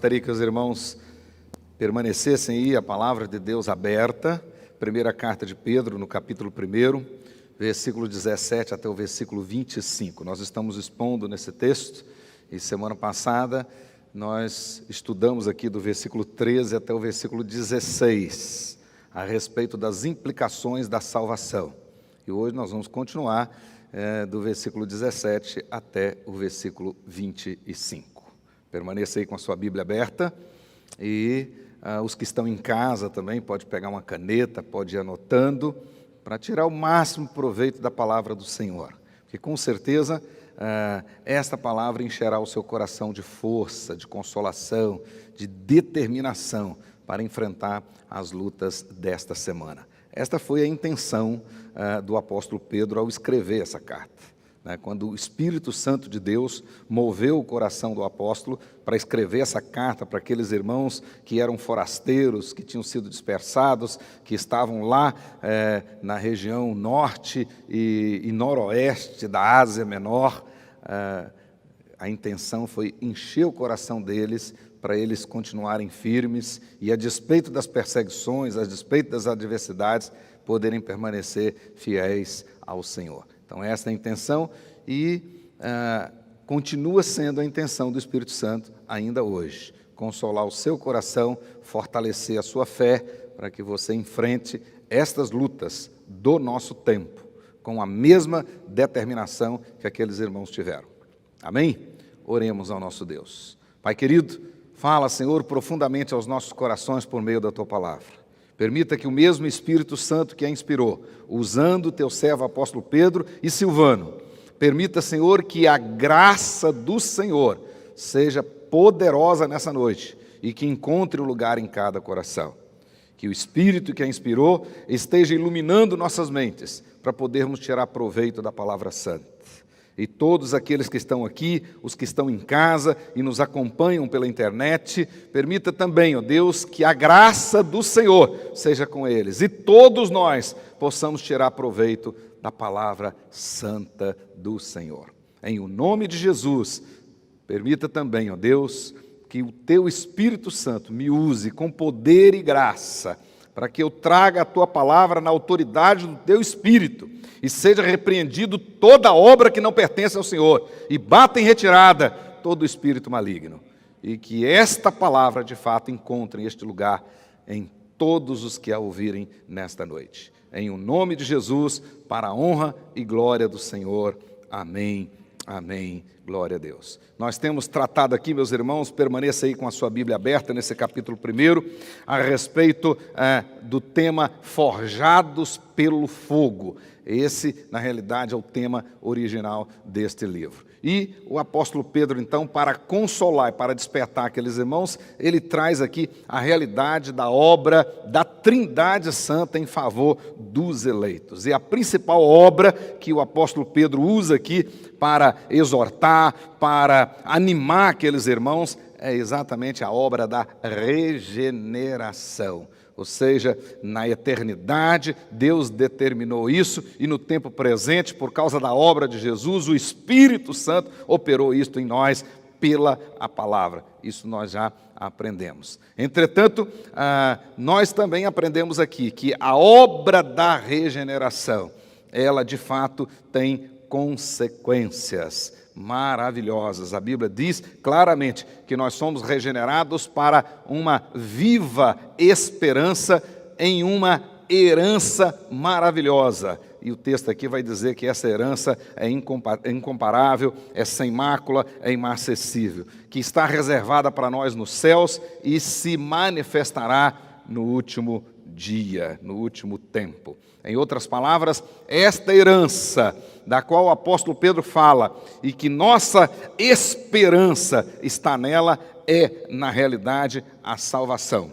gostaria que os irmãos permanecessem aí a palavra de Deus aberta, primeira carta de Pedro, no capítulo 1, versículo 17 até o versículo 25. Nós estamos expondo nesse texto, e semana passada nós estudamos aqui do versículo 13 até o versículo 16, a respeito das implicações da salvação. E hoje nós vamos continuar do versículo 17 até o versículo 25. Permaneça aí com a sua Bíblia aberta e os que estão em casa também pode pegar uma caneta, pode ir anotando, para tirar o máximo proveito da palavra do Senhor. Porque com certeza esta palavra encherá o seu coração de força, de consolação, de determinação para enfrentar as lutas desta semana. Esta foi a intenção do apóstolo Pedro ao escrever essa carta. Quando o Espírito Santo de Deus moveu o coração do apóstolo para escrever essa carta para aqueles irmãos que eram forasteiros, que tinham sido dispersados, que estavam lá na região norte e noroeste da Ásia Menor, a intenção foi encher o coração deles para eles continuarem firmes e, a despeito das perseguições, a despeito das adversidades, poderem permanecer fiéis ao Senhor. Então, essa é a intenção e continua sendo a intenção do Espírito Santo ainda hoje. Consolar o seu coração, fortalecer a sua fé, para que você enfrente estas lutas do nosso tempo, com a mesma determinação que aqueles irmãos tiveram. Amém? Oremos ao nosso Deus. Pai querido, fala, Senhor, profundamente aos nossos corações por meio da Tua Palavra. Permita que o mesmo Espírito Santo que a inspirou, usando o Teu servo apóstolo Pedro e Silvano, permita, Senhor, que a graça do Senhor seja poderosa nessa noite e que encontre um lugar em cada coração. Que o Espírito que a inspirou esteja iluminando nossas mentes para podermos tirar proveito da Palavra Santa. E todos aqueles que estão aqui, os que estão em casa e nos acompanham pela internet, permita também, ó Deus, que a graça do Senhor seja com eles e todos nós possamos tirar proveito da palavra santa do Senhor. Em o nome de Jesus, permita também, ó Deus, que o Teu Espírito Santo me use com poder e graça, para que eu traga a Tua palavra na autoridade do Teu Espírito, e seja repreendido toda obra que não pertence ao Senhor, e bata em retirada todo espírito maligno, e que esta palavra de fato encontre este lugar em todos os que a ouvirem nesta noite. Em o nome de Jesus, para a honra e glória do Senhor. Amém. Amém. Glória a Deus. Nós temos tratado aqui, meus irmãos, permaneça aí com a sua Bíblia aberta nesse capítulo 1, a respeito do tema Forjados pelo Fogo. Esse, na realidade, é o tema original deste livro. E o apóstolo Pedro, então, para consolar e para despertar aqueles irmãos, ele traz aqui a realidade da obra da Trindade Santa em favor dos eleitos. E a principal obra que o apóstolo Pedro usa aqui para exortar, para animar aqueles irmãos, é exatamente a obra da regeneração. Ou seja, na eternidade, Deus determinou isso e no tempo presente, por causa da obra de Jesus, o Espírito Santo operou isto em nós pela a palavra. Isso nós já aprendemos. Entretanto, nós também aprendemos aqui que a obra da regeneração, ela de fato tem consequências maravilhosas. A Bíblia diz claramente que nós somos regenerados para uma viva esperança em uma herança maravilhosa. E o texto aqui vai dizer que essa herança é incomparável, é sem mácula, é inacessível, que está reservada para nós nos céus e se manifestará no último dia, no último tempo. Em outras palavras, esta herança da qual o apóstolo Pedro fala e que nossa esperança está nela é, na realidade, a salvação,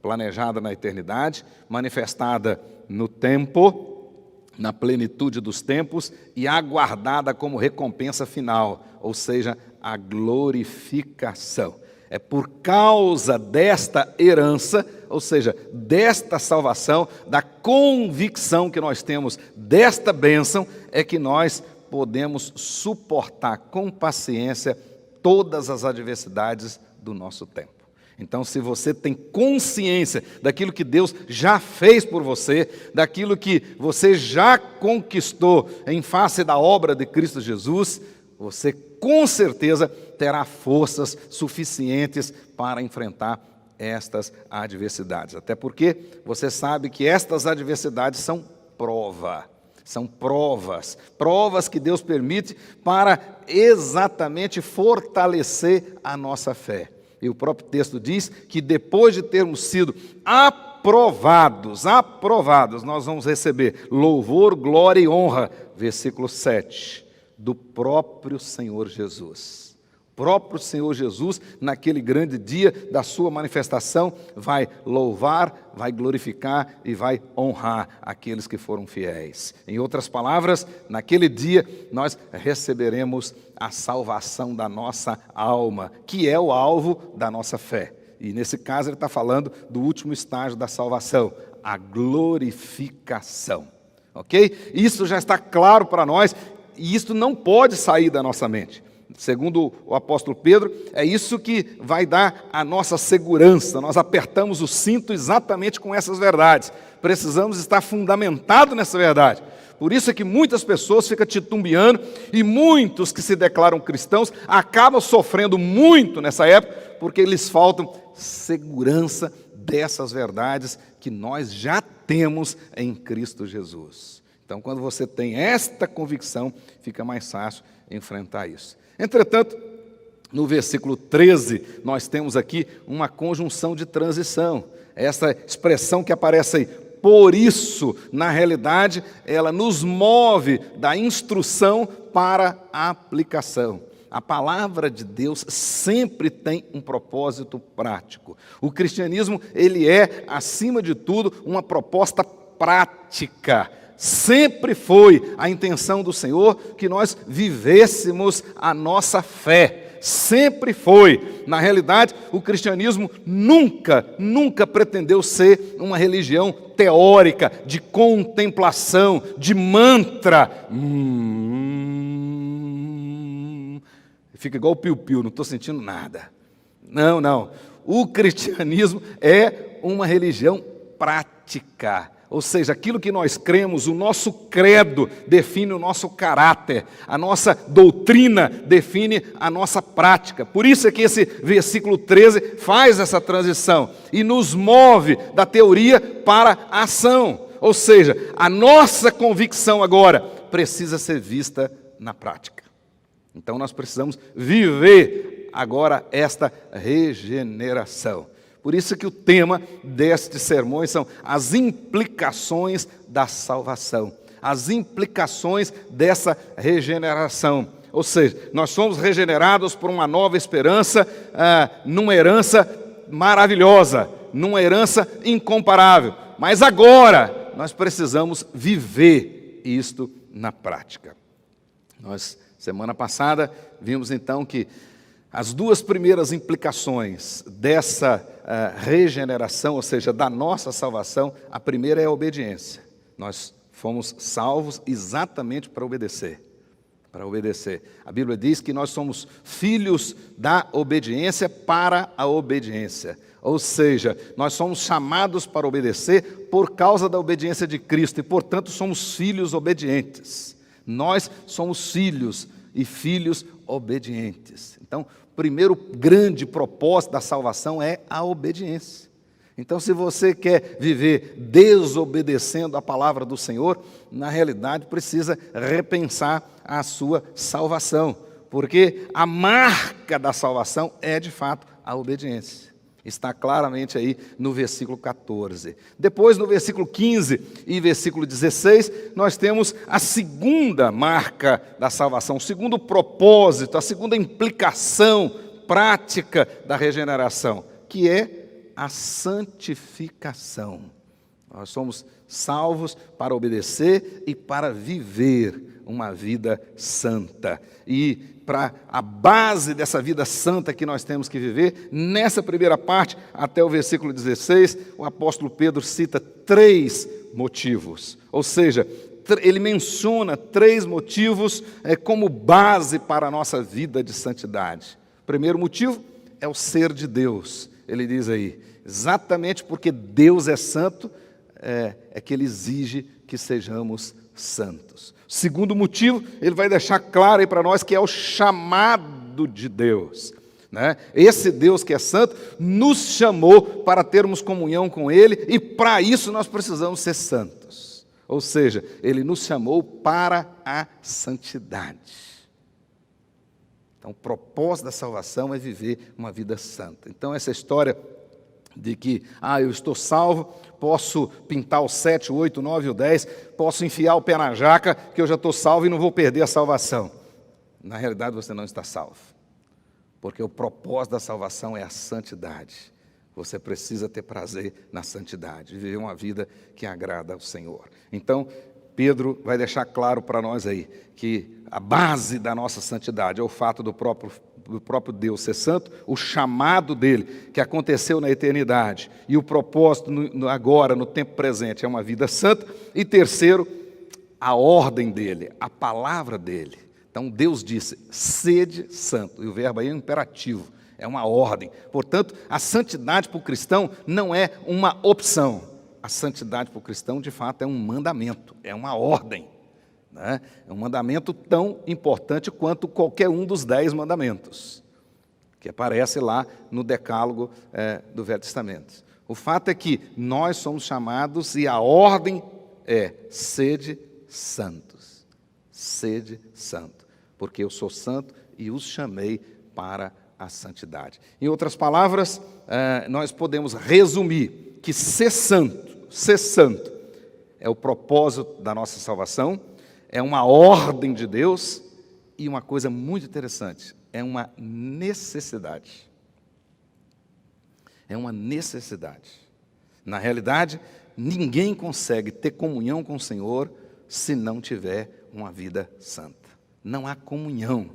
planejada na eternidade, manifestada no tempo, na plenitude dos tempos e aguardada como recompensa final, ou seja, a glorificação. É por causa desta herança, ou seja, desta salvação, da convicção que nós temos desta bênção, é que nós podemos suportar com paciência todas as adversidades do nosso tempo. Então, se você tem consciência daquilo que Deus já fez por você, daquilo que você já conquistou em face da obra de Cristo Jesus, você com certeza terá forças suficientes para enfrentar estas adversidades. Até porque você sabe que estas adversidades são provas que Deus permite para exatamente fortalecer a nossa fé. E o próprio texto diz que depois de termos sido aprovados, nós vamos receber louvor, glória e honra, versículo 7, do próprio Senhor Jesus. O próprio Senhor Jesus, naquele grande dia da sua manifestação, vai louvar, vai glorificar e vai honrar aqueles que foram fiéis. Em outras palavras, naquele dia nós receberemos a salvação da nossa alma, que é o alvo da nossa fé. E nesse caso ele está falando do último estágio da salvação, a glorificação. Ok? Isso já está claro para nós e isso não pode sair da nossa mente. Segundo o apóstolo Pedro, é isso que vai dar a nossa segurança. Nós apertamos o cinto exatamente com essas verdades. Precisamos estar fundamentados nessa verdade. Por isso é que muitas pessoas ficam titubeando e muitos que se declaram cristãos acabam sofrendo muito nessa época porque lhes faltam segurança dessas verdades que nós já temos em Cristo Jesus. Então, quando você tem esta convicção, fica mais fácil enfrentar isso. Entretanto, no versículo 13, nós temos aqui uma conjunção de transição. Essa expressão que aparece aí, por isso, na realidade, ela nos move da instrução para a aplicação. A palavra de Deus sempre tem um propósito prático. O cristianismo, ele é, acima de tudo, uma proposta prática. Sempre foi a intenção do Senhor que nós vivêssemos a nossa fé. Sempre foi. Na realidade, o cristianismo nunca pretendeu ser uma religião teórica, de contemplação, de mantra. Fica igual o piu-piu, não estou sentindo nada. Não. O cristianismo é uma religião prática. Ou seja, aquilo que nós cremos, o nosso credo define o nosso caráter, a nossa doutrina define a nossa prática. Por isso é que esse versículo 13 faz essa transição e nos move da teoria para a ação. Ou seja, a nossa convicção agora precisa ser vista na prática. Então nós precisamos viver agora esta regeneração. Por isso que o tema destes sermões são as implicações da salvação, as implicações dessa regeneração. Ou seja, nós somos regenerados por uma nova esperança, numa herança maravilhosa, numa herança incomparável. Mas agora nós precisamos viver isto na prática. Nós, semana passada, vimos então que as duas primeiras implicações dessa regeneração, ou seja, da nossa salvação, a primeira é a obediência. Nós fomos salvos exatamente para obedecer. Para obedecer. A Bíblia diz que nós somos filhos da obediência para a obediência. Ou seja, nós somos chamados para obedecer por causa da obediência de Cristo e, portanto, somos filhos obedientes. Nós somos filhos e filhos obedientes. Então, o primeiro grande propósito da salvação é a obediência. Então, se você quer viver desobedecendo a palavra do Senhor, na realidade precisa repensar a sua salvação, porque a marca da salvação é, de fato, a obediência. Está claramente aí no versículo 14. Depois, no versículo 15 e versículo 16, nós temos a segunda marca da salvação, o segundo propósito, a segunda implicação prática da regeneração, que é a santificação. Nós somos salvos para obedecer e para viver uma vida santa. E para a base dessa vida santa que nós temos que viver, nessa primeira parte, até o versículo 16, o apóstolo Pedro cita 3 motivos. Ou seja, ele menciona 3 motivos como base para a nossa vida de santidade. O primeiro motivo é o ser de Deus. ele diz aí, exatamente porque Deus é santo, é que ele exige que sejamos santos. Segundo motivo, ele vai deixar claro aí para nós que é o chamado de Deus, né? Esse Deus que é santo nos chamou para termos comunhão com Ele, e para isso nós precisamos ser santos. Ou seja, Ele nos chamou para a santidade. Então, o propósito da salvação é viver uma vida santa. Então, essa história de que, eu estou salvo, posso pintar o 7, o 8, o 9 e o 10, posso enfiar o pé na jaca, que eu já estou salvo e não vou perder a salvação. Na realidade, você não está salvo, porque o propósito da salvação é a santidade. Você precisa ter prazer na santidade, viver uma vida que agrada ao Senhor. Então, Pedro vai deixar claro para nós aí que a base da nossa santidade é o fato do próprio Deus ser santo, o chamado dele, que aconteceu na eternidade, e o propósito agora, no tempo presente, é uma vida santa. E terceiro, a ordem dele, a palavra dele. Então Deus disse, sede santo, e o verbo aí é imperativo, é uma ordem. Portanto, a santidade para o cristão não é uma opção. A santidade para o cristão, de fato, é um mandamento, é uma ordem, né? É um mandamento tão importante quanto qualquer um dos 10 mandamentos, que aparece lá no decálogo do Velho Testamento. O fato é que nós somos chamados e a ordem é sede santos, sede santo, porque eu sou santo e os chamei para a santidade. Em outras palavras, nós podemos resumir que ser santo é o propósito da nossa salvação, é uma ordem de Deus e uma coisa muito interessante, é uma necessidade. É uma necessidade. Na realidade, ninguém consegue ter comunhão com o Senhor se não tiver uma vida santa. Não há comunhão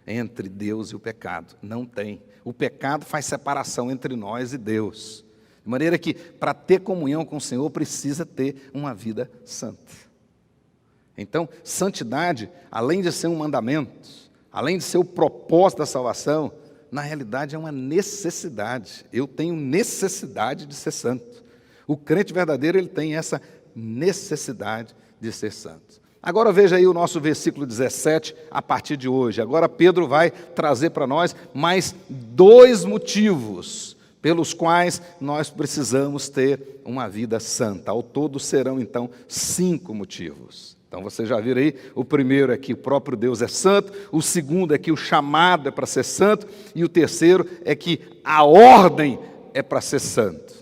entre Deus e o pecado, não tem. O pecado faz separação entre nós e Deus. De maneira que, para ter comunhão com o Senhor, precisa ter uma vida santa. Então, santidade, além de ser um mandamento, além de ser o propósito da salvação, na realidade é uma necessidade. Eu tenho necessidade de ser santo. O crente verdadeiro, ele tem essa necessidade de ser santo. Agora veja aí o nosso versículo 17, a partir de hoje. Agora Pedro vai trazer para nós mais 2 motivos pelos quais nós precisamos ter uma vida santa. Ao todo serão, então, 5 motivos. Então, vocês já viram aí, o primeiro é que o próprio Deus é santo, o segundo é que o chamado é para ser santo, e o terceiro é que a ordem é para ser santo.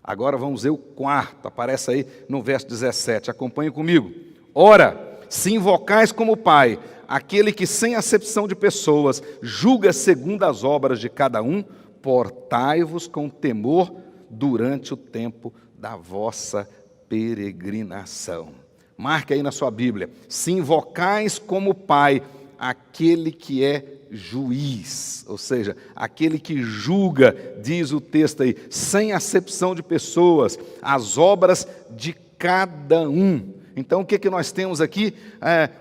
Agora vamos ver o quarto, aparece aí no verso 17, acompanhe comigo. Ora, se invocais como Pai, aquele que sem acepção de pessoas julga segundo as obras de cada um, portai-vos com temor durante o tempo da vossa peregrinação. Marque aí na sua Bíblia, se invocais como Pai, aquele que é juiz, ou seja, aquele que julga, diz o texto aí, sem acepção de pessoas, as obras de cada um. Então, o que nós temos aqui?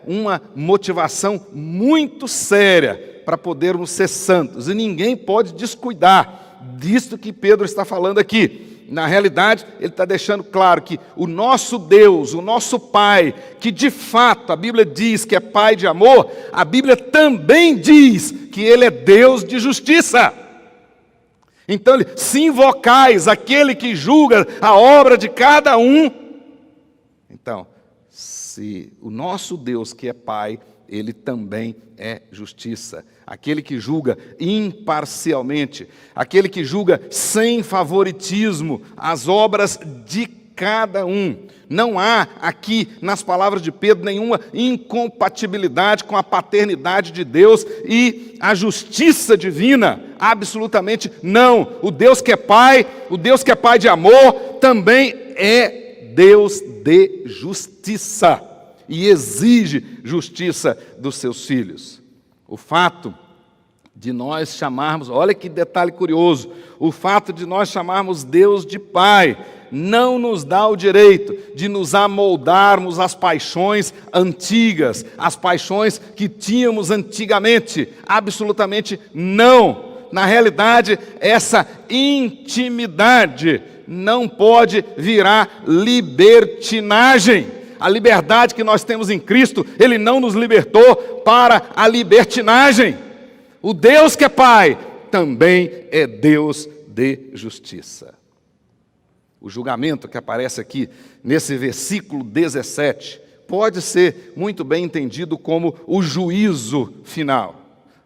Uma motivação muito séria para podermos ser santos. E ninguém pode descuidar disto que Pedro está falando aqui. Na realidade, ele está deixando claro que o nosso Deus, o nosso Pai, que de fato a Bíblia diz que é Pai de amor, a Bíblia também diz que Ele é Deus de justiça. Então, se invocais aquele que julga a obra de cada um. Então, se o nosso Deus que é Pai, Ele também é justiça. Aquele que julga imparcialmente, aquele que julga sem favoritismo as obras de cada um. Não há aqui, nas palavras de Pedro, nenhuma incompatibilidade com a paternidade de Deus e a justiça divina. Absolutamente não. O Deus que é Pai, o Deus que é Pai de amor, também é Deus de justiça. E exige justiça dos seus filhos. O fato de nós chamarmos, olha que detalhe curioso, o fato de nós chamarmos Deus de Pai não nos dá o direito de nos amoldarmos às paixões antigas, às paixões que tínhamos antigamente. Absolutamente não. na realidade, essa intimidade não pode virar libertinagem. A liberdade que nós temos em Cristo, Ele não nos libertou para a libertinagem. O Deus que é Pai também é Deus de justiça. O julgamento que aparece aqui nesse versículo 17 pode ser muito bem entendido como o juízo final,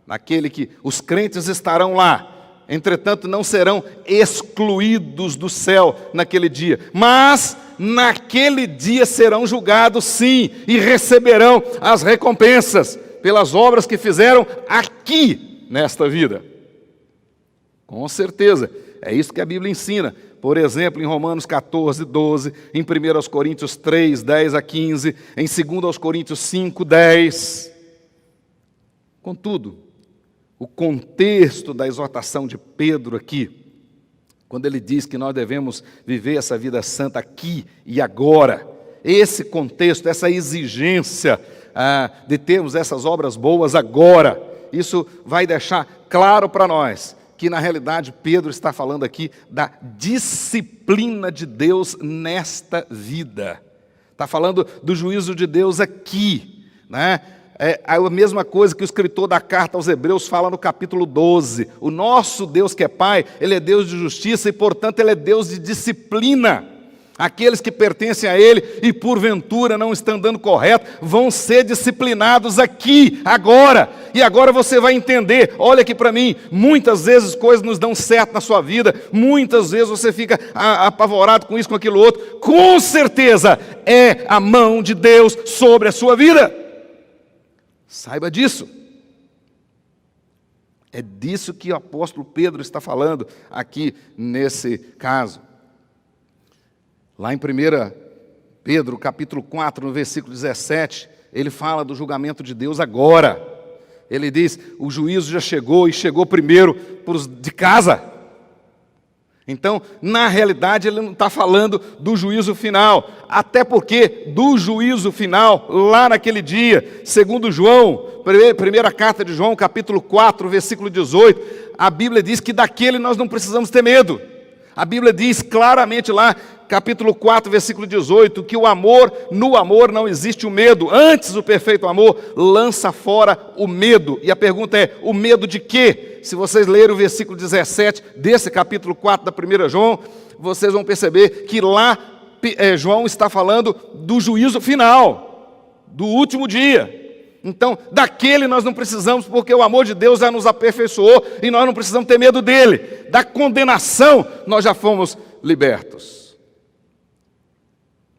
naquele que os crentes estarão lá, entretanto não serão excluídos do céu naquele dia, mas naquele dia serão julgados sim, e receberão as recompensas pelas obras que fizeram aqui nesta vida. Com certeza, é isso que a Bíblia ensina. Por exemplo, em Romanos 14, 12, em 1 Coríntios 3, 10 a 15, em 2 Coríntios 5, 10. Contudo, o contexto da exortação de Pedro aqui, quando ele diz que nós devemos viver essa vida santa aqui e agora, esse contexto, essa exigência de termos essas obras boas agora, isso vai deixar claro para nós que na realidade Pedro está falando aqui da disciplina de Deus nesta vida. Está falando do juízo de Deus aqui, né? É a mesma coisa que o escritor da carta aos Hebreus fala no capítulo 12. O nosso Deus que é Pai, Ele é Deus de justiça e, portanto, Ele é Deus de disciplina. Aqueles que pertencem a Ele e porventura não estão andando correto, vão ser disciplinados aqui, agora. E agora você vai entender, olha aqui para mim, muitas vezes coisas nos dão certo na sua vida, muitas vezes você fica apavorado com isso, com aquilo outro. Com certeza é a mão de Deus sobre a sua vida. Saiba disso. É disso que o apóstolo Pedro está falando aqui nesse caso. Lá em 1 Pedro, capítulo 4, no versículo 17, ele fala do julgamento de Deus agora. Ele diz, o juízo já chegou e chegou primeiro para os de casa. Então, na realidade, ele não está falando do juízo final. Até porque do juízo final, lá naquele dia, segundo João, primeira carta de João, capítulo 4, versículo 18, a Bíblia diz que daquele nós não precisamos ter medo. A Bíblia diz claramente lá, capítulo 4, versículo 18, que no amor não existe o medo. Antes, o perfeito amor lança fora o medo. E a pergunta é, o medo de quê? Se vocês lerem o versículo 17 desse capítulo 4 da 1 João, vocês vão perceber que lá João está falando do juízo final, do último dia. Então, daquele nós não precisamos, porque o amor de Deus já nos aperfeiçoou e nós não precisamos ter medo dele. Da condenação, nós já fomos libertos.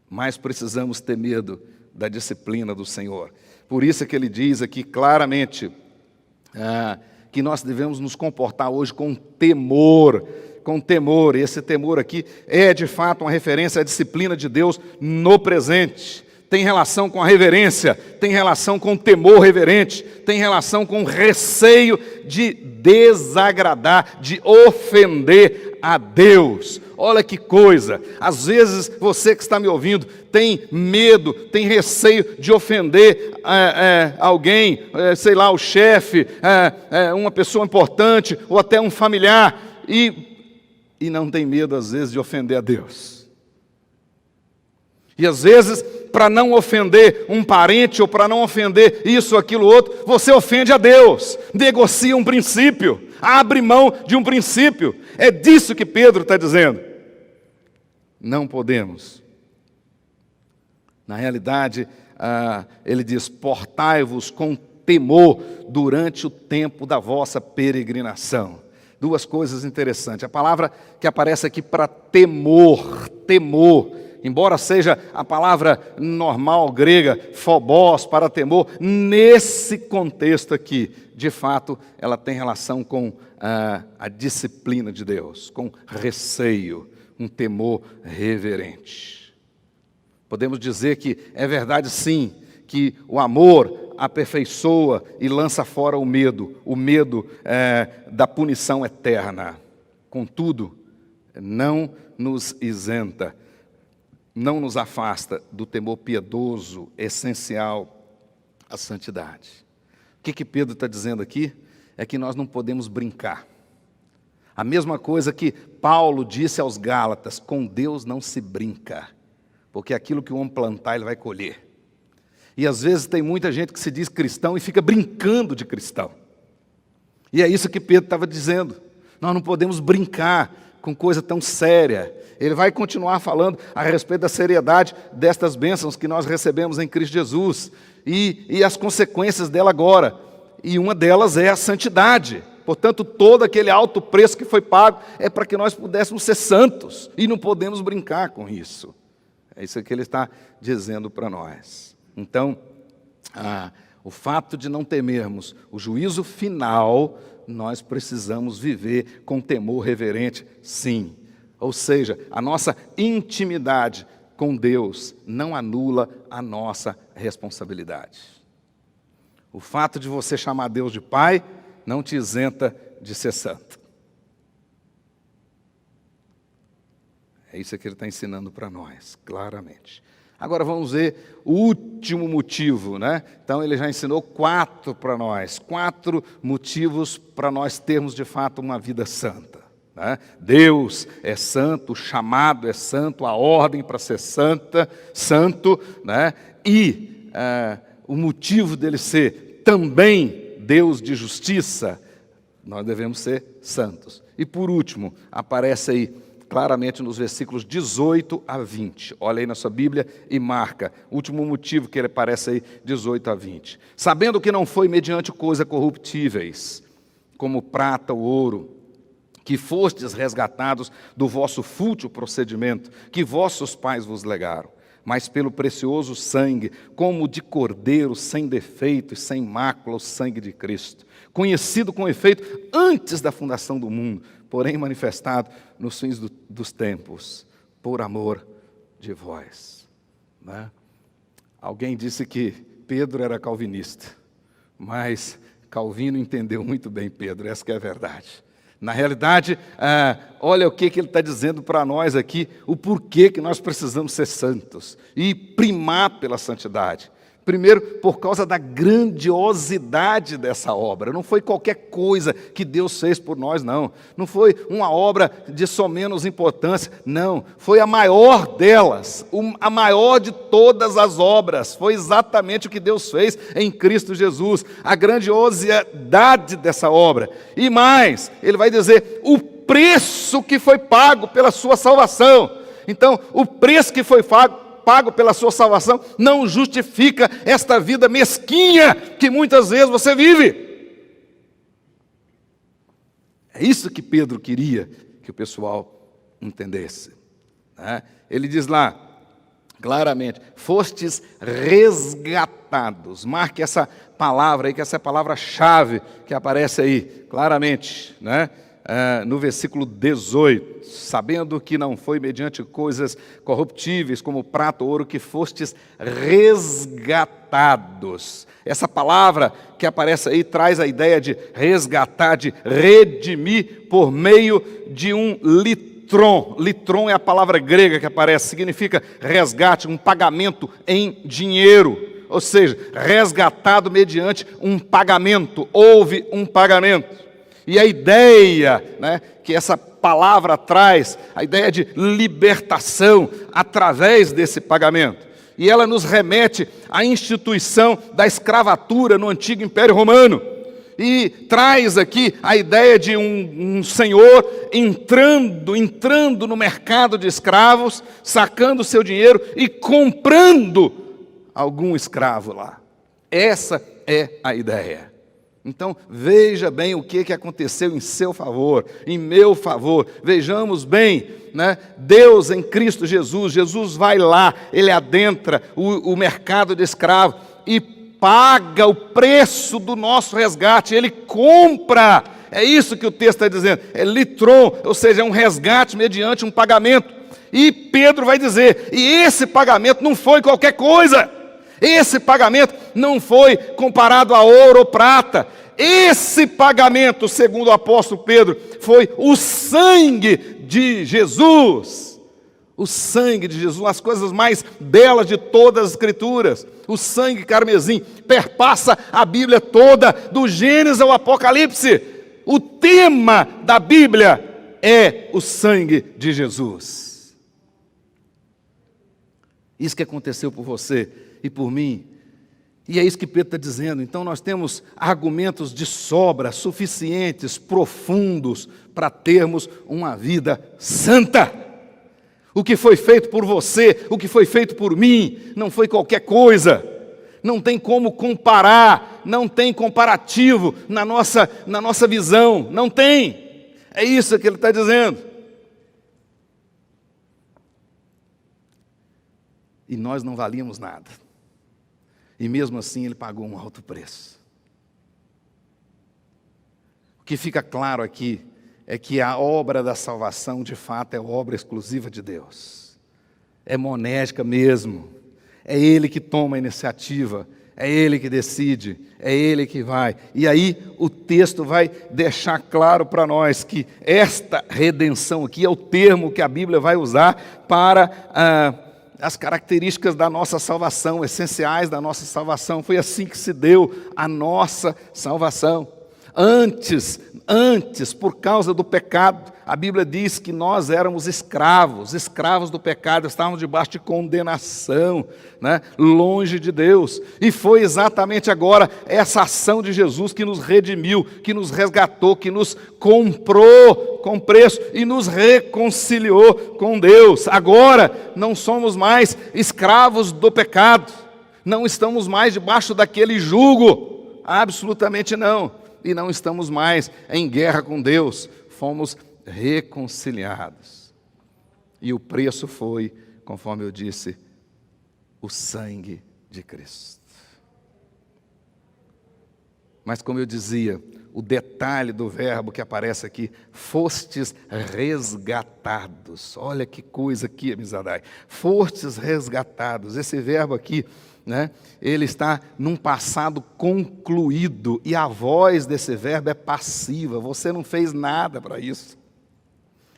Mas precisamos ter medo da disciplina do Senhor. Por isso é que ele diz aqui claramente que nós devemos nos comportar hoje com temor. Com temor. Esse temor aqui é de fato uma referência à disciplina de Deus no presente. Tem relação com a reverência, tem relação com o temor reverente, tem relação com o receio de desagradar, de ofender a Deus. Olha que coisa, às vezes você que está me ouvindo tem medo, tem receio de ofender alguém, sei lá, o chefe, uma pessoa importante ou até um familiar e não tem medo às vezes de ofender a Deus. E às vezes, para não ofender um parente ou para não ofender isso, aquilo, outro, você ofende a Deus, negocia um princípio, abre mão de um princípio. É disso que Pedro está dizendo. Não podemos. Na realidade, ele diz, portai-vos com temor durante o tempo da vossa peregrinação. Duas coisas interessantes. A palavra que aparece aqui para temor, embora seja a palavra normal grega, phobos, para temor, nesse contexto aqui, de fato, ela tem relação com a disciplina de Deus, com receio, um temor reverente. Podemos dizer que é verdade sim, que o amor aperfeiçoa e lança fora o medo da punição eterna. Contudo, não nos isenta, não nos afasta do temor piedoso, essencial à santidade. O que Pedro está dizendo aqui? É que nós não podemos brincar. A mesma coisa que Paulo disse aos Gálatas: com Deus não se brinca, porque aquilo que o homem plantar, ele vai colher. E às vezes tem muita gente que se diz cristão e fica brincando de cristão. E é isso que Pedro estava dizendo. Nós não podemos brincar com coisa tão séria. Ele vai continuar falando a respeito da seriedade destas bênçãos que nós recebemos em Cristo Jesus e as consequências dela agora. E uma delas é a santidade. Portanto, todo aquele alto preço que foi pago é para que nós pudéssemos ser santos. E não podemos brincar com isso. É isso que ele está dizendo para nós. Então, o fato de não temermos o juízo final, nós precisamos viver com temor reverente, sim. Ou seja, a nossa intimidade com Deus não anula a nossa responsabilidade. O fato de você chamar Deus de Pai não te isenta de ser santo. É isso que ele está ensinando para nós, claramente. Agora vamos ver o último motivo, né? Então ele já ensinou 4 para nós, 4 motivos para nós termos de fato uma vida santa, né? Deus é santo, o chamado é santo, a ordem para ser santo, né? E o motivo dele ser também Deus de justiça, nós devemos ser santos. E por último, aparece aí claramente nos versículos 18 a 20. Olha aí na sua Bíblia e marca. O último motivo que ele aparece aí, 18 a 20. Sabendo que não foi mediante coisas corruptíveis, como prata ou ouro, que fostes resgatados do vosso fútil procedimento, que vossos pais vos legaram, mas pelo precioso sangue, como de cordeiro, sem defeito e sem mácula, o sangue de Cristo, conhecido com efeito antes da fundação do mundo, porém manifestado nos fins dos tempos, por amor de vós. Né? Alguém disse que Pedro era calvinista, mas Calvino entendeu muito bem Pedro, essa que é a verdade. Na realidade, olha o que ele está dizendo para nós aqui, o porquê que nós precisamos ser santos e primar pela santidade. Primeiro, por causa da grandiosidade dessa obra. Não foi qualquer coisa que Deus fez por nós, não. Não foi uma obra de só menos importância, não. Foi a maior delas, a maior de todas as obras. Foi exatamente o que Deus fez em Cristo Jesus. A grandiosidade dessa obra. E mais, ele vai dizer, o preço que foi pago pela sua salvação. Então, o preço que foi pago pela sua salvação, não justifica esta vida mesquinha que muitas vezes você vive. É isso que Pedro queria que o pessoal entendesse. Né? Ele diz lá, claramente, fostes resgatados. Marque essa palavra aí, que essa é a palavra-chave que aparece aí, claramente, né? No versículo 18, sabendo que não foi mediante coisas corruptíveis, como prata ou ouro, que fostes resgatados. Essa palavra que aparece aí traz a ideia de resgatar, de redimir por meio de um litron. Litron é a palavra grega que aparece, significa resgate, um pagamento em dinheiro. Ou seja, resgatado mediante um pagamento, houve um pagamento. E a ideia, né, que essa palavra traz, a ideia de libertação através desse pagamento. E ela nos remete à instituição da escravatura no antigo Império Romano. E traz aqui a ideia de um senhor entrando no mercado de escravos, sacando o seu dinheiro e comprando algum escravo lá. Essa é a ideia. Então, veja bem o que aconteceu em seu favor, em meu favor. Vejamos bem, né? Deus em Cristo Jesus, Jesus vai lá, Ele adentra o mercado de escravo e paga o preço do nosso resgate, Ele compra. É isso que o texto está dizendo, é litron, ou seja, é um resgate mediante um pagamento. E Pedro vai dizer, e esse pagamento não foi qualquer coisa. Esse pagamento não foi comparado a ouro ou prata. Esse pagamento, segundo o apóstolo Pedro, foi o sangue de Jesus. O sangue de Jesus, uma das coisas mais belas de todas as Escrituras. O sangue carmesim perpassa a Bíblia toda, do Gênesis ao Apocalipse. O tema da Bíblia é o sangue de Jesus. Isso que aconteceu por você e por mim. E é isso que Pedro está dizendo. Então nós temos argumentos de sobra, suficientes, profundos, para termos uma vida santa. O que foi feito por você, o que foi feito por mim, não foi qualquer coisa. Não tem como comparar, não tem comparativo na nossa visão. Não tem. É isso que ele está dizendo. E nós não valíamos nada. E mesmo assim ele pagou um alto preço. O que fica claro aqui é que a obra da salvação, de fato, é obra exclusiva de Deus. É monérgica mesmo. É Ele que toma a iniciativa. É Ele que decide. É Ele que vai. E aí o texto vai deixar claro para nós que esta redenção aqui é o termo que a Bíblia vai usar para as características da nossa salvação, essenciais da nossa salvação. Foi assim que se deu a nossa salvação. Antes, por causa do pecado, a Bíblia diz que nós éramos escravos do pecado, estávamos debaixo de condenação, né? Longe de Deus. E foi exatamente agora essa ação de Jesus que nos redimiu, que nos resgatou, que nos comprou com preço e nos reconciliou com Deus. Agora não somos mais escravos do pecado, não estamos mais debaixo daquele jugo, absolutamente não. E não estamos mais em guerra com Deus, fomos reconciliados. E o preço foi, conforme eu disse, o sangue de Cristo. Mas como eu dizia, o detalhe do verbo que aparece aqui, fostes resgatados. Olha que coisa aqui, Amizadai. Fostes resgatados. Esse verbo aqui, né, ele está num passado concluído, e a voz desse verbo é passiva, você não fez nada para isso.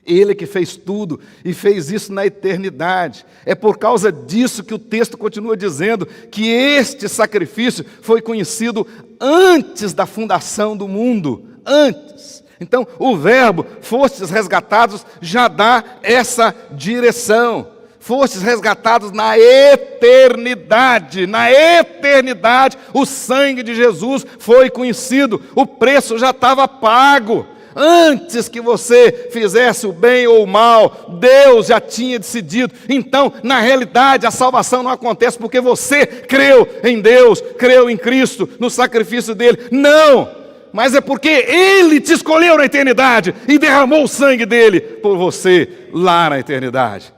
Ele que fez tudo e fez isso na eternidade. É por causa disso que o texto continua dizendo que este sacrifício foi conhecido antes da fundação do mundo, antes. Então, o verbo, fostes resgatados, já dá essa direção. Fostes resgatados na eternidade. Na eternidade, o sangue de Jesus foi conhecido. O preço já estava pago. Antes que você fizesse o bem ou o mal, Deus já tinha decidido. Então, na realidade, a salvação não acontece porque você creu em Deus, creu em Cristo, no sacrifício dele. Não! Mas é porque Ele te escolheu na eternidade e derramou o sangue dele por você lá na eternidade.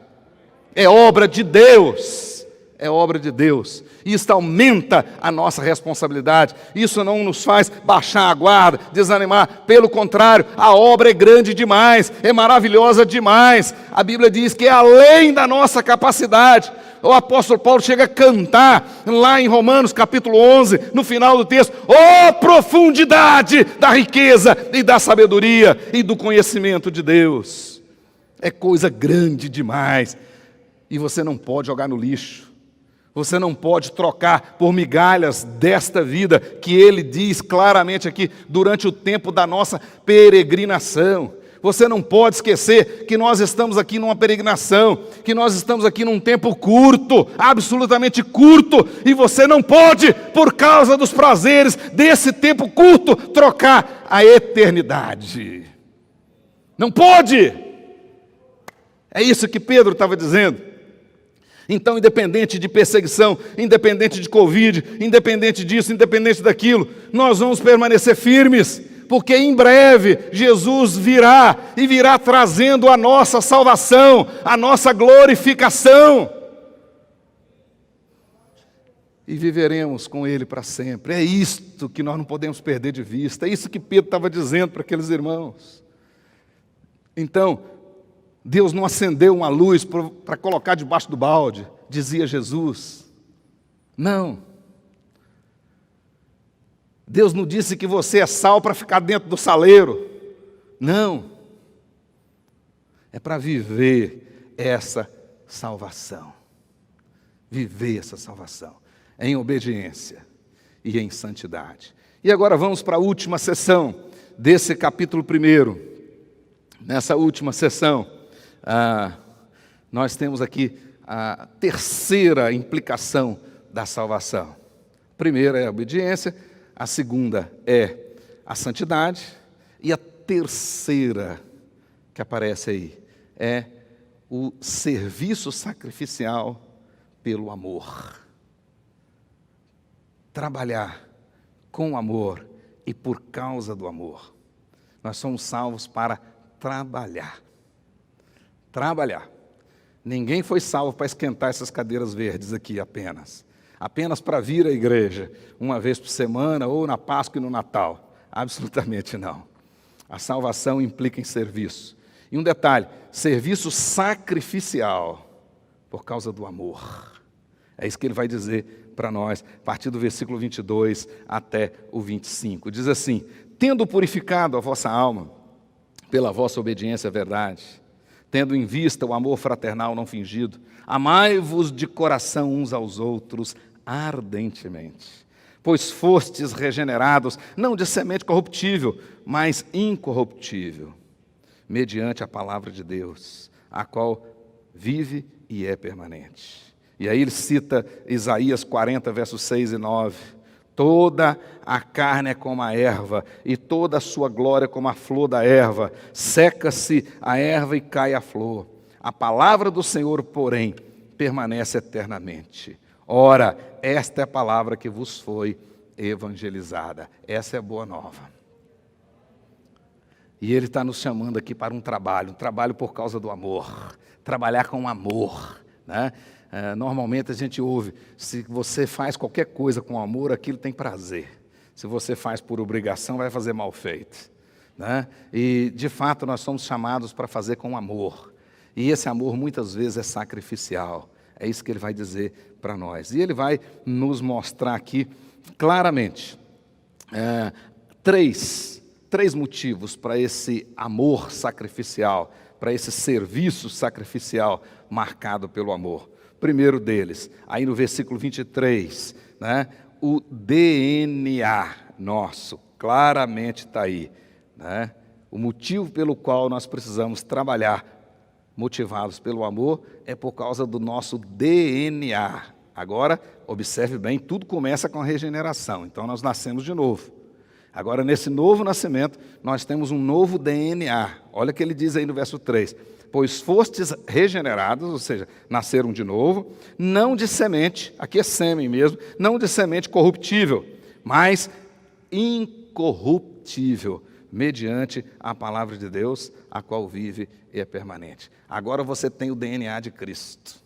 É obra de Deus, é obra de Deus. Isso aumenta a nossa responsabilidade. Isso não nos faz baixar a guarda, desanimar. Pelo contrário, a obra é grande demais, é maravilhosa demais. A Bíblia diz que é além da nossa capacidade. O apóstolo Paulo chega a cantar lá em Romanos capítulo 11, no final do texto: ó profundidade da riqueza e da sabedoria e do conhecimento de Deus. É coisa grande demais. E você não pode jogar no lixo. Você não pode trocar por migalhas desta vida, que ele diz claramente aqui, durante o tempo da nossa peregrinação. Você não pode esquecer que nós estamos aqui numa peregrinação, que nós estamos aqui num tempo curto, absolutamente curto, e você não pode, por causa dos prazeres desse tempo curto, trocar a eternidade. Não pode! É isso que Pedro estava dizendo. Então, independente de perseguição, independente de Covid, independente disso, independente daquilo, nós vamos permanecer firmes, porque em breve Jesus virá, e virá trazendo a nossa salvação, a nossa glorificação. E viveremos com Ele para sempre. É isto que nós não podemos perder de vista, é isso que Pedro estava dizendo para aqueles irmãos. Então, Deus não acendeu uma luz para colocar debaixo do balde, dizia Jesus. Não. Deus não disse que você é sal para ficar dentro do saleiro. Não. É para viver essa salvação. Viver essa salvação em obediência e em santidade. E agora vamos para a última sessão desse capítulo 1. Nessa última sessão, nós temos aqui a terceira implicação da salvação. A primeira é a obediência, a segunda é a santidade, e a terceira que aparece aí é o serviço sacrificial pelo amor. Trabalhar com amor e por causa do amor. Nós somos salvos para trabalhar. Trabalhar. Ninguém foi salvo para esquentar essas cadeiras verdes aqui apenas. Apenas para vir à igreja uma vez por semana ou na Páscoa e no Natal. Absolutamente não. A salvação implica em serviço. E um detalhe, serviço sacrificial por causa do amor. É isso que ele vai dizer para nós, a partir do versículo 22 até o 25. Diz assim: tendo purificado a vossa alma pela vossa obediência à verdade, tendo em vista o amor fraternal não fingido, amai-vos de coração uns aos outros ardentemente, pois fostes regenerados, não de semente corruptível, mas incorruptível, mediante a palavra de Deus, a qual vive e é permanente. E aí ele cita Isaías 40, versos 6 e 9. Toda a carne é como a erva, e toda a sua glória como a flor da erva. Seca-se a erva e cai a flor. A palavra do Senhor, porém, permanece eternamente. Ora, esta é a palavra que vos foi evangelizada. Essa é a boa nova. E ele está nos chamando aqui para um trabalho por causa do amor. Trabalhar com amor, né? Normalmente a gente ouve, se você faz qualquer coisa com amor, aquilo tem prazer. Se você faz por obrigação, vai fazer mal feito, né? E, de fato, nós somos chamados para fazer com amor. E esse amor, muitas vezes, é sacrificial. É isso que ele vai dizer para nós. E ele vai nos mostrar aqui, claramente, três motivos para esse amor sacrificial, para esse serviço sacrificial marcado pelo amor. Primeiro deles, aí no versículo 23, né, o DNA nosso, claramente está aí. Né? O motivo pelo qual nós precisamos trabalhar, motivados pelo amor, é por causa do nosso DNA. Agora, observe bem, tudo começa com a regeneração, então nós nascemos de novo. Agora, nesse novo nascimento, nós temos um novo DNA. Olha o que ele diz aí no verso 3. Pois fostes regenerados, ou seja, nasceram de novo, não de semente, aqui é sêmen mesmo, não de semente corruptível, mas incorruptível, mediante a palavra de Deus, a qual vive e é permanente. Agora você tem o DNA de Cristo.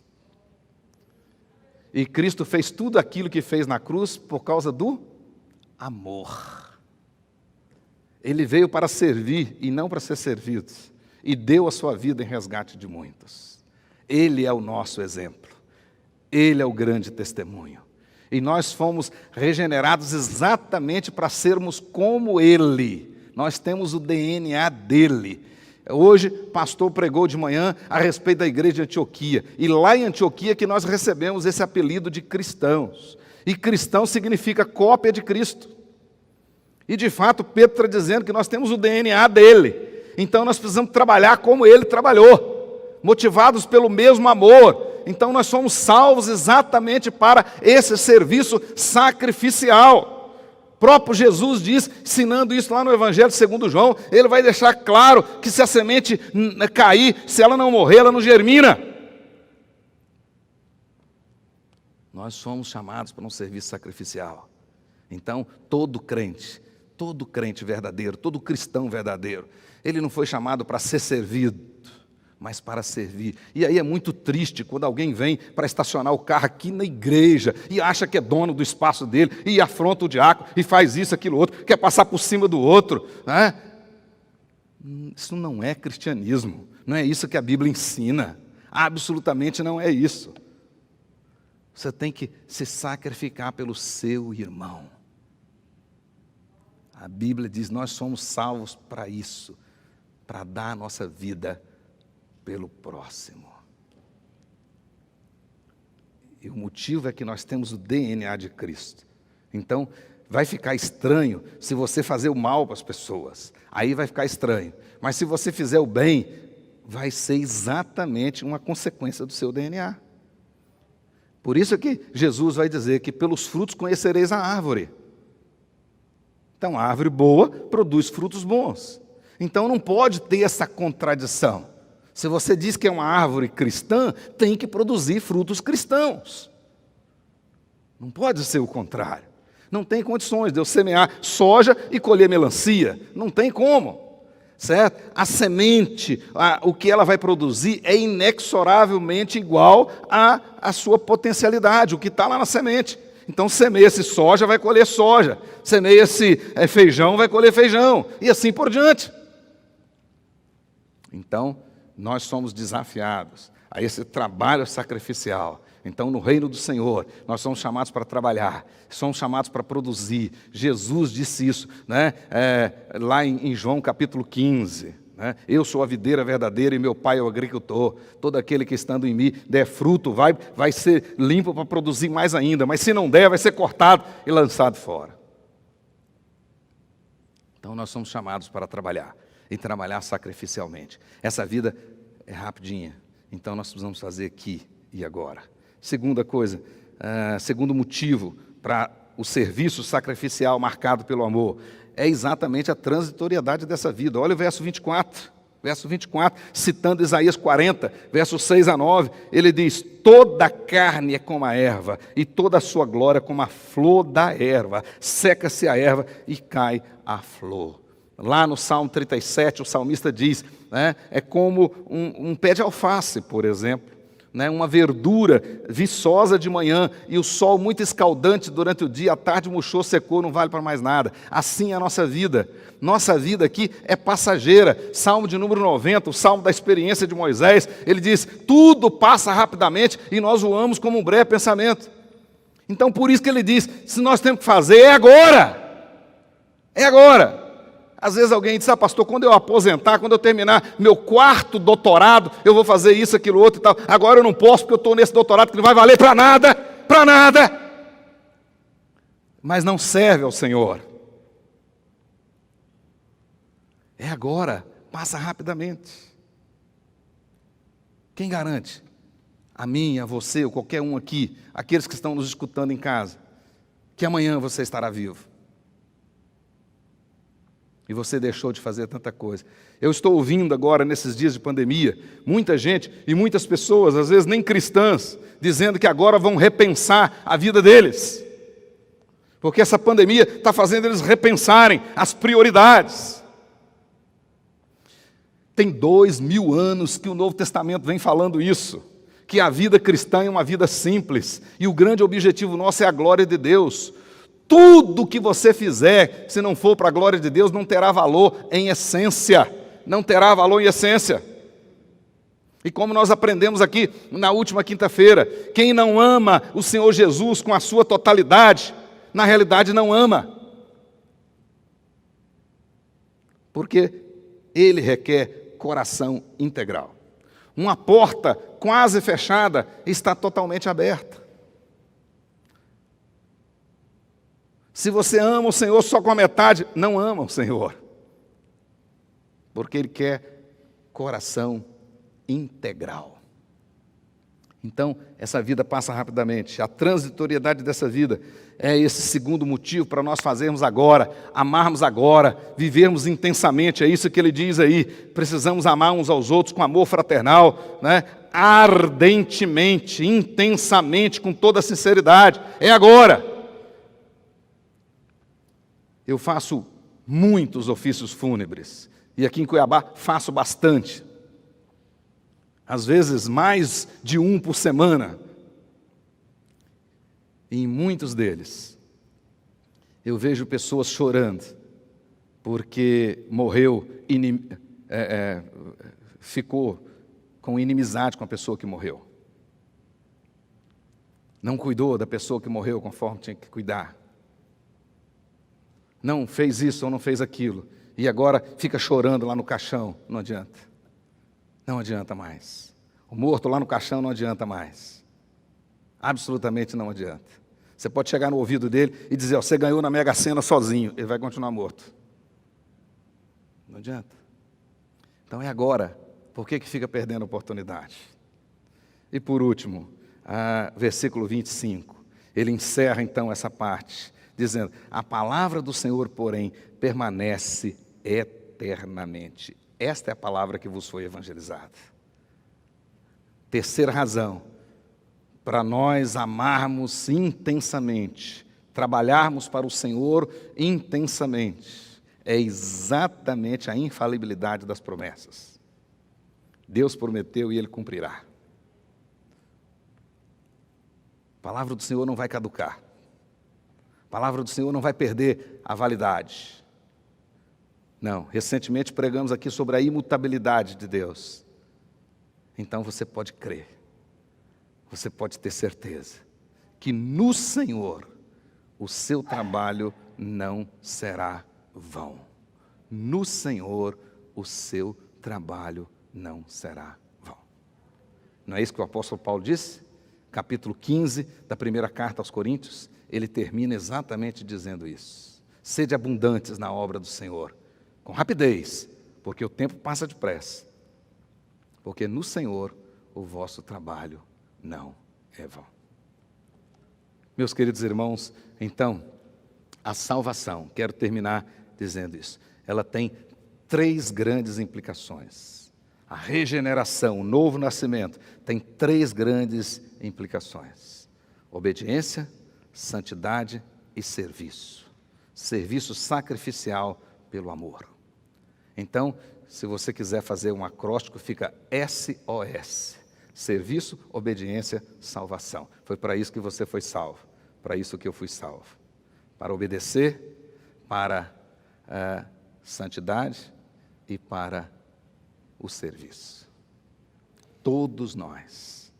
E Cristo fez tudo aquilo que fez na cruz por causa do amor. Ele veio para servir e não para ser servido. E deu a sua vida em resgate de muitos. Ele é o nosso exemplo. Ele é o grande testemunho. E nós fomos regenerados exatamente para sermos como Ele. Nós temos o DNA dele. Hoje, o pastor pregou de manhã a respeito da igreja de Antioquia. E lá em Antioquia que nós recebemos esse apelido de cristãos. E cristão significa cópia de Cristo. E de fato, Pedro está dizendo que nós temos o DNA dele. Então nós precisamos trabalhar como ele trabalhou, motivados pelo mesmo amor. Então nós somos salvos exatamente para esse serviço sacrificial. O próprio Jesus diz, ensinando isso lá no Evangelho segundo João, ele vai deixar claro que se a semente cair, se ela não morrer, ela não germina. Nós somos chamados para um serviço sacrificial. Então todo crente verdadeiro, todo cristão verdadeiro, ele não foi chamado para ser servido, mas para servir. E aí é muito triste quando alguém vem para estacionar o carro aqui na igreja e acha que é dono do espaço dele e afronta o diácono e faz isso, aquilo, outro, quer passar por cima do outro. Né? Isso não é cristianismo, não é isso que a Bíblia ensina. Absolutamente não é isso. Você tem que se sacrificar pelo seu irmão. A Bíblia diz, nós somos salvos para isso, para dar a nossa vida pelo próximo. E o motivo é que nós temos o DNA de Cristo. Então, Vai ficar estranho se você fazer o mal para as pessoas. Aí vai ficar estranho. Mas se você fizer o bem, vai ser exatamente uma consequência do seu DNA. Por isso que Jesus vai dizer que pelos frutos conhecereis a árvore. Então, a árvore boa produz frutos bons. Então, não pode ter essa contradição. Se você diz que é uma árvore cristã, tem que produzir frutos cristãos. Não pode ser o contrário. Não tem condições de eu semear soja e colher melancia. Não tem como. Certo? A semente, o que ela vai produzir é inexoravelmente igual à sua potencialidade, o que está lá na semente. Então, semeia-se soja, vai colher soja. Semeia-se feijão, vai colher feijão. E assim por diante. Então, nós somos desafiados a esse trabalho sacrificial. Então, no reino do Senhor, nós somos chamados para trabalhar, somos chamados para produzir. Jesus disse isso, né? Lá em João capítulo 15. Né? Eu sou a videira verdadeira e meu pai é o agricultor. Todo aquele que estando em mim der fruto vai ser limpo para produzir mais ainda. Mas se não der, vai ser cortado e lançado fora. Então, nós somos chamados para trabalhar e trabalhar sacrificialmente. Essa vida é rapidinha. Então, nós precisamos fazer aqui e agora. Segunda coisa, segundo motivo para o serviço sacrificial marcado pelo amor, é exatamente a transitoriedade dessa vida. Olha o verso 24. Verso 24, citando Isaías 40, versos 6 a 9, ele diz: toda carne é como a erva, e toda a sua glória como a flor da erva. Seca-se a erva e cai a flor. Lá no Salmo 37, o salmista diz, né, é como um pé de alface, por exemplo. Né, uma verdura viçosa de manhã e o sol muito escaldante durante o dia, à tarde murchou, secou, não vale para mais nada. Assim é a nossa vida. Nossa vida aqui é passageira. Salmo de número 90, o salmo da experiência de Moisés, ele diz: tudo passa rapidamente e nós voamos como um breve pensamento. Então, por isso que ele diz: se nós temos que fazer, é agora. É agora. Às vezes alguém diz: pastor, quando eu aposentar, quando eu terminar meu 4º doutorado, eu vou fazer isso, aquilo, outro e tal. Agora eu não posso porque eu estou nesse doutorado que não vai valer para nada, para nada. Mas não serve ao Senhor. É agora, passa rapidamente. Quem garante? A mim, a você, ou qualquer um aqui, aqueles que estão nos escutando em casa, que amanhã você estará vivo. E você deixou de fazer tanta coisa. Eu estou ouvindo agora, nesses dias de pandemia, muita gente e muitas pessoas, às vezes nem cristãs, dizendo que agora vão repensar a vida deles. Porque essa pandemia está fazendo eles repensarem as prioridades. Tem 2000 anos que o Novo Testamento vem falando isso, que a vida cristã é uma vida simples, e o grande objetivo nosso é a glória de Deus. Tudo que você fizer, se não for para a glória de Deus, não terá valor em essência. Não terá valor em essência. E como nós aprendemos aqui na última quinta-feira, quem não ama o Senhor Jesus com a sua totalidade, na realidade não ama. Porque Ele requer coração integral. Uma porta quase fechada está totalmente aberta. Se você ama o Senhor só com a metade, não ama o Senhor. Porque Ele quer coração integral. Então, essa vida passa rapidamente. A transitoriedade dessa vida é esse segundo motivo para nós fazermos agora, amarmos agora, vivermos intensamente. É isso que ele diz aí. Precisamos amar uns aos outros com amor fraternal, né? Ardentemente, intensamente, com toda a sinceridade. É agora. Eu faço muitos ofícios fúnebres. E aqui em Cuiabá faço bastante. Às vezes mais de um por semana. E em muitos deles, eu vejo pessoas chorando, porque ficou com inimizade com a pessoa que morreu. Não cuidou da pessoa que morreu conforme tinha que cuidar. Não fez isso ou não fez aquilo. E agora fica chorando lá no caixão. Não adianta. Não adianta mais. O morto lá no caixão não adianta mais. Absolutamente não adianta. Você pode chegar no ouvido dele e dizer, ó, você ganhou na Mega Sena sozinho. Ele vai continuar morto. Não adianta. Então é agora. Por que fica perdendo a oportunidade? E por último, versículo 25. Ele encerra então essa parte, dizendo, a palavra do Senhor, porém, permanece eternamente. Esta é a palavra que vos foi evangelizada. Terceira razão, para nós amarmos intensamente, trabalharmos para o Senhor intensamente, é exatamente a infalibilidade das promessas. Deus prometeu e Ele cumprirá. A palavra do Senhor não vai caducar. A palavra do Senhor não vai perder a validade. Não, recentemente pregamos aqui sobre a imutabilidade de Deus. Então você pode crer, você pode ter certeza que no Senhor o seu trabalho não será vão. No Senhor o seu trabalho não será vão. Não é isso que o apóstolo Paulo disse? Capítulo 15 da primeira carta aos Coríntios, ele termina exatamente dizendo isso. Sede abundantes na obra do Senhor, com rapidez, porque o tempo passa depressa. Porque no Senhor o vosso trabalho não é vão. Meus queridos irmãos, então, a salvação, quero terminar dizendo isso, ela tem 3 grandes implicações. A regeneração, o novo nascimento, tem 3 grandes implicações. Obediência, santidade e serviço. Serviço sacrificial pelo amor. Então, se você quiser fazer um acróstico, fica SOS. Serviço, obediência, salvação. Foi para isso que você foi salvo. Para isso que eu fui salvo. Para obedecer, para a santidade e para o serviço. Todos nós.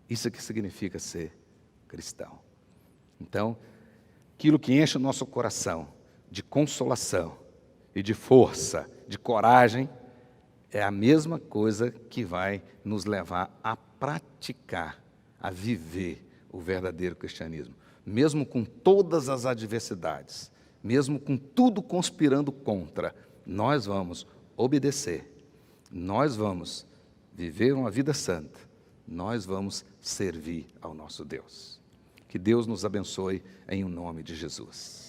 Isso é que significa ser cristão. Então, aquilo que enche o nosso coração de consolação e de força, de coragem, é a mesma coisa que vai nos levar a praticar, a viver o verdadeiro cristianismo. Mesmo com todas as adversidades, mesmo com tudo conspirando contra, nós vamos obedecer, nós vamos viver uma vida santa, nós vamos servir ao nosso Deus. Que Deus nos abençoe em o nome de Jesus.